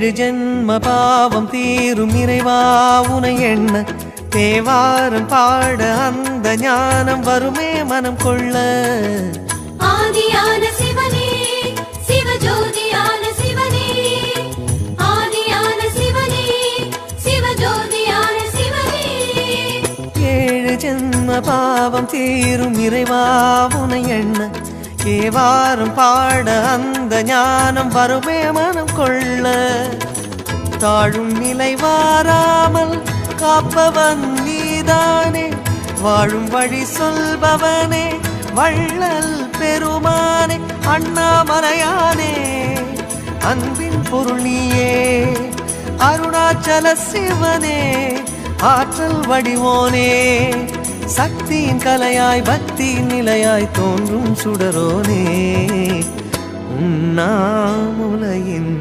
ஏழு ஜென்ம பாவம் தீரும் இறைவா உனை எண்ண தேவாரம் பாட அந்த ஞானம் வருமே மனம் கொள்ள. ஆதியான சிவனே சிவஜோதியான சிவனே, ஆதியான சிவனே சிவஜோதியான சிவனே. ஏழு ஜென்ம பாவம் தீரும் இறைவா உனை எண்ண தேவாரம் பாட அந்த ஞானம் வருமே மனம் கொள்ள. தாழும் நிலை வாராமல் காப்பவன் நீதானே, வாழும் வழி சொல்பவனே வள்ளல் பெருமானே, அண்ணாமலையானே அன்பின் பொருள் நீயே, அருணாச்சல சிவனே ஆற்றல் வடிவோனே, சக்தியின் கலையாய் பக்தியின் நிலையாய் தோன்றும் சுடரோனே, உண்ணாமுலையின்